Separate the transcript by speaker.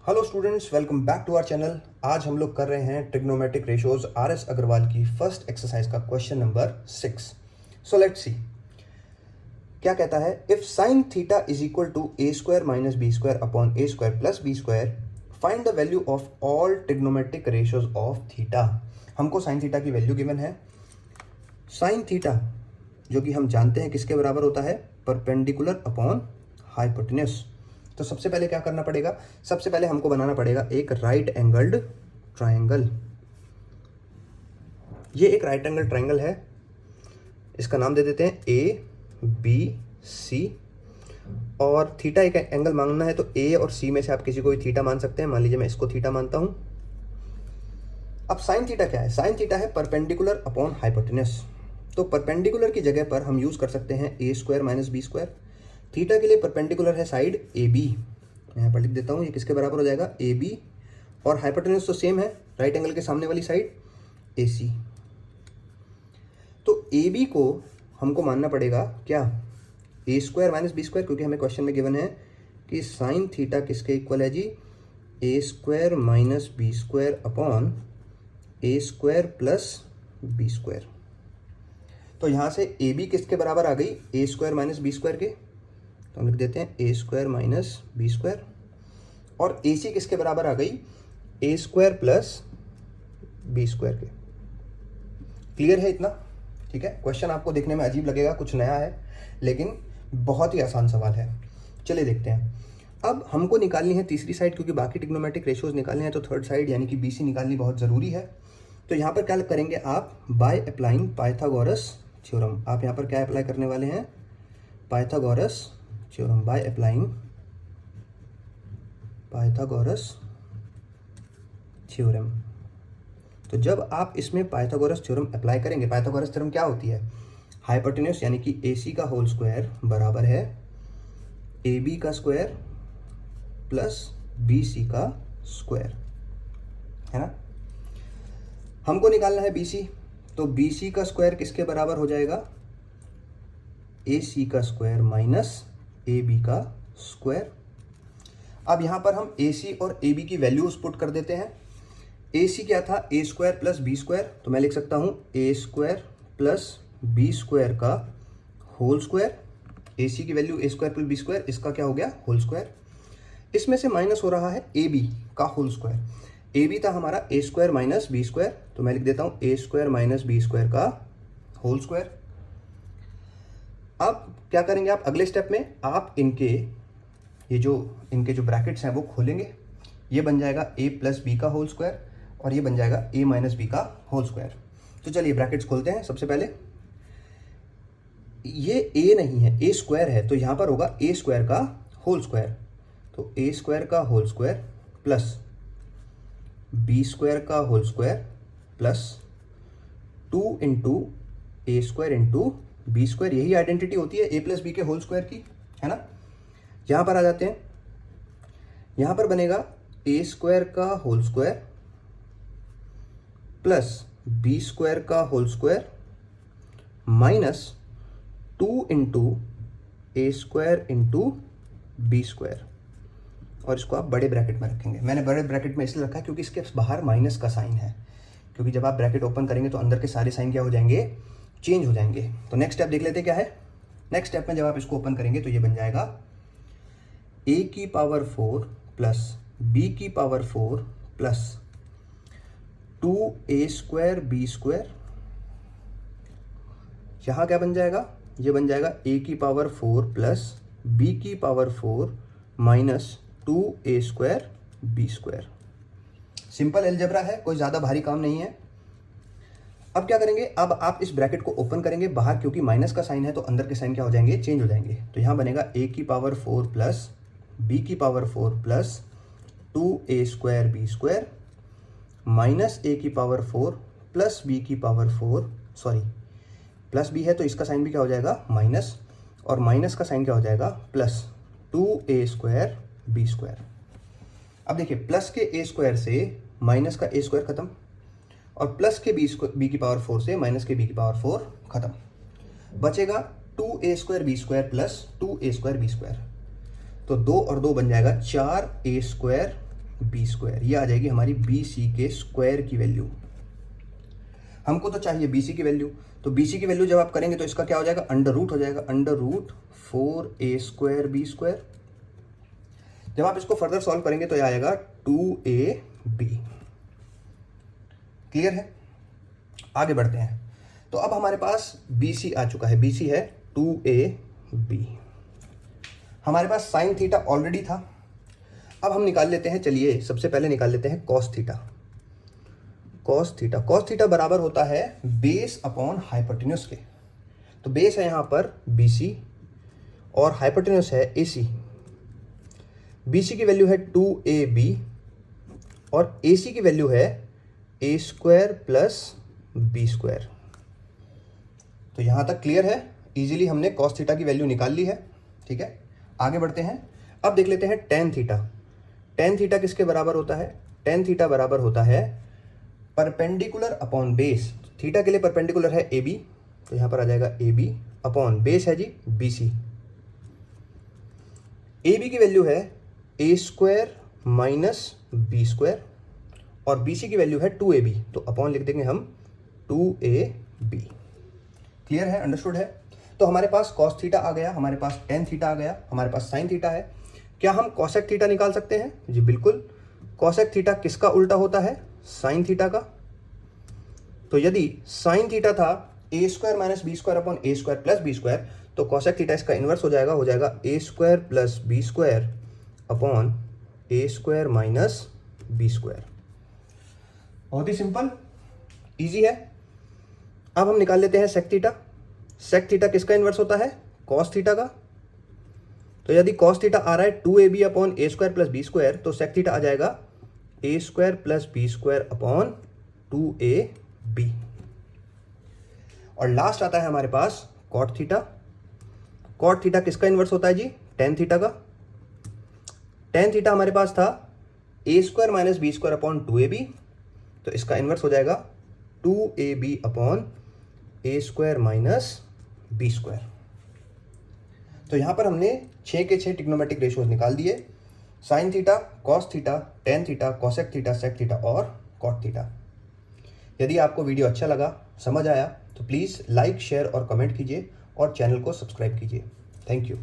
Speaker 1: Hello students, welcome back to our channel. आज हम लोग कर रहे हैं ट्रिग्नोमेट्रिक रेशियोज आर.एस. अग्रवाल की फर्स्ट एक्सरसाइज का question number 6। So let's see क्या कहता है। If sine theta is equal to A square minus B square upon A square plus B square, find the value of all trigonometric ratios of theta. हमको sine theta की value given है। Sine theta जो कि हम जानते हैं किसके बराबर होता है, परपेंडिकुलर अपॉन हाइपोटेन्यूस। तो सबसे पहले क्या करना पड़ेगा, सबसे पहले हमको बनाना पड़ेगा एक राइट एंगल्ड ट्रायंगल। ये एक राइट एंगल ट्रायंगल है, इसका नाम दे देते हैं ए बी सी। और थीटा एक एंगल मांगना है तो ए और सी में से आप किसी को भी थीटा मान सकते हैं। मान लीजिए मैं इसको थीटा मानता हूं। अब साइन थीटा क्या है? साइन थीटा है परपेंडिकुलर अपॉन हाइपोटेन्यूस। तो परपेंडिकुलर की जगह पर हम यूज कर सकते हैं A square minus B square. Theta के लिए परपेंडिकुलर है साइड ए बी, मैं यहाँ पर लिख देता हूँ। ये किसके बराबर हो जाएगा? A B. और हाइपोटेन्यूस तो सेम है, राइट एंगल के सामने वाली साइड ए सी। तो ए बी को हमको मानना पड़ेगा क्या? ए स्क्वायर माइनस बी स्क्वायर, क्योंकि हमें क्वेश्चन में गिवन है कि साइन थीटा किसके इक्वल है जी? A square minus B square upon A square plus B square. तो यहाँ से ए बी किसके बराबर आ गई? A square minus B square के। तो हम लिख देते हैं A square minus B square. और ए सी किसके बराबर आ गई? A square plus B square के। क्लियर है इतना? ठीक है। क्वेश्चन आपको देखने में अजीब लगेगा, कुछ नया है, लेकिन बहुत ही आसान सवाल है। चलिए देखते हैं। अब हमको निकालनी है तीसरी साइड, क्योंकि बाकी ट्रिग्नोमेट्रिक रेशियोज निकालने हैं तो थर्ड साइड यानी कि बी सी निकालनी बहुत ज़रूरी है। तो यहाँ पर क्या करेंगे आप? By applying Pythagoras theorem. आप यहाँ पर क्या अप्लाई करने वाले हैं? Pythagoras theorem. By applying Pythagoras theorem. तो जब आप इसमें पाइथागोरस थ्योरम अप्लाई करेंगे, पाइथागोरस थ्योरम क्या होती है? हाइपोटेन्यूस यानी कि ए सी का होल स्क्वायर बराबर है ए बी का स्क्वायर प्लस बी सी का स्क्वायर, है ना। हमको निकालना है बी सी। तो बी सी का स्क्वायर किसके बराबर हो जाएगा? ए सी का स्क्वायर माइनस ए बी का स्क्वायर। अब यहां पर हम ए सी और ए बी की वैल्यूज पुट कर देते हैं। ए सी क्या था? A square plus B square. तो मैं लिख सकता हूं a square plus B square का होल स्क्वायर। ए सी की value a square plus B square, इसका क्या हो गया? Whole square. इसमें से माइनस हो रहा है ए बी का होल स्क्वायर। ए बी था हमारा ए स्क्वायर माइनस बी स्क्वायर, तो मैं लिख देता हूं a square minus B square का होल स्क्वायर। अब क्या करेंगे आप? अगले स्टेप में आप इनके जो ब्रैकेट्स हैं वो खोलेंगे। ये बन जाएगा ए प्लस बी का होल स्क्वायर और ये बन जाएगा ए माइनस बी का होल स्क्वायर। तो चलिए ब्रैकेट्स खोलते हैं। सबसे पहले ये ए नहीं है, ए स्क्वायर है, तो यहां पर होगा ए स्क्वायर का होल स्क्वायर। तो ए स्क्वायर का whole square plus B square का whole square plus 2 into a square into b square. यही आइडेंटिटी होती है ए प्लस बी के होल स्क्वायर की, है ना। यहां पर आ जाते हैं। यहां पर बनेगा ए स्क्वायर का whole square plus B square का whole square minus 2 into a square into b square. और इसको आप बड़े ब्रैकेट में रखेंगे। मैंने बड़े ब्रैकेट में इसलिए रखा है क्योंकि इसके बाहर माइनस का साइन है, क्योंकि जब आप ब्रैकेट ओपन करेंगे तो अंदर के सारे साइन क्या हो जाएंगे? चेंज हो जाएंगे। तो नेक्स्ट स्टेप देख लेते हैं क्या है। नेक्स्ट स्टेप में जब आप इसको ओपन करेंगे तो ये बन जाएगा a की पावर 4 प्लस b की power 4 plus 2a square b square. यहां क्या बन जाएगा? ये बन जाएगा a की पावर 4 प्लस b की power 4 minus 2a square b square. Simple algebra है, कोई ज्यादा भारी काम नहीं है। अब क्या करेंगे? अब आप इस ब्रैकेट को ओपन करेंगे बाहर, क्योंकि माइनस का साइन है तो अंदर के साइन क्या हो जाएंगे? चेंज हो जाएंगे। तो यहां बनेगा a की पावर 4 प्लस b की power 4 plus 2a square b square minus a की पावर 4 प्लस b की पावर 4, सॉरी प्लस b है तो इसका साइन भी क्या हो जाएगा? माइनस। और माइनस का साइन क्या हो जाएगा? Plus 2a square b square. अब देखिए, प्लस के a स्क्वायर से माइनस का a स्क्वायर खत्म, और प्लस के बी की पावर 4 से माइनस के बी की पावर 4 खत्म। बचेगा 2a square b square plus 2a square b square. तो 2 और 2 बन जाएगा 4a स्क्वायर बी स्क्वायर, ये आ जाएगी हमारी बी सी के स्क्वायर की वैल्यू। हमको तो चाहिए बी सी की वैल्यू, तो बी सी की वैल्यू जब आप करेंगे तो इसका क्या हो जाएगा, अंडर रूट हो जाएगा, under root 4a square b square. जब आप इसको फर्दर सॉल्व करेंगे तो यह आएगा 2ab। क्लियर है? आगे बढ़ते हैं। तो अब हमारे पास BC आ चुका है, BC है 2ab। हमारे पास साइन थीटा ऑलरेडी था। अब हम निकाल लेते हैं, चलिए सबसे पहले निकाल लेते हैं कॉस थीटा। कॉस थीटा बराबर होता है बेस अपॉन हाइपोटेन्यूस के। तो बेस है यहाँ पर BC और हाइपोटेन्यूस है AC। BC की वैल्यू है 2ab और AC की वैल्यू है a square plus B square. तो यहाँ तक क्लियर है, इजीली हमने कॉस थीटा की वैल्यू निकाल ली है। ठीक है, आगे बढ़ते हैं। अब देख लेते हैं टेन थीटा। टेन थीटा किसके बराबर होता है? टेन थीटा बराबर होता है परपेंडिकुलर अपॉन बेस। थीटा के लिए परपेंडिकुलर है AB, तो यहाँ पर आ जाएगा AB अपॉन बेस है जी BC। AB की वैल्यू है a square minus B square और BC की वैल्यू है 2ab, तो अपॉन लिख देंगे हम 2ab। क्लियर है, अंडरस्टूड है? तो हमारे पास कॉस थीटा आ गया, हमारे पास टेन थीटा आ गया, हमारे पास साइन थीटा है। क्या हम कॉसेक थीटा निकाल सकते हैं? जी बिल्कुल। कॉसेक थीटा किसका उल्टा होता है? साइन थीटा का। तो यदि साइन थीटा था a square minus B square upon a square plus B square, तो कॉसेक थीटा इसका इन्वर्स हो जाएगा a square plus B square upon a square minus B square. बहुत ही सिंपल, इजी है। अब हम निकाल लेते हैं सेक थीटा। सेक थीटा किसका इन्वर्स होता है? कॉस थीटा का। तो यदि कॉस थीटा आ रहा है 2ab upon a square plus B square, तो सेक थीटा आ जाएगा a square plus B square upon 2ab। और लास्ट आता है हमारे पास कॉट थीटा। कॉट थीटा किसका इन्वर्स होता है जी? टेन थीटा का। टेन थीटा हमारे पास था a square minus B square upon 2ab, तो इसका इन्वर्स हो जाएगा 2ab upon a square minus B square. तो यहां पर हमने 6 के 6 ट्रिग्नोमेट्रिक रेशियोज निकाल दिए, sine theta, cos theta, tan theta, cosec theta, sec theta और कॉट थीटा। यदि आपको वीडियो अच्छा लगा, समझ आया, तो प्लीज़ लाइक, शेयर और कमेंट कीजिए और चैनल को सब्सक्राइब कीजिए। Thank you.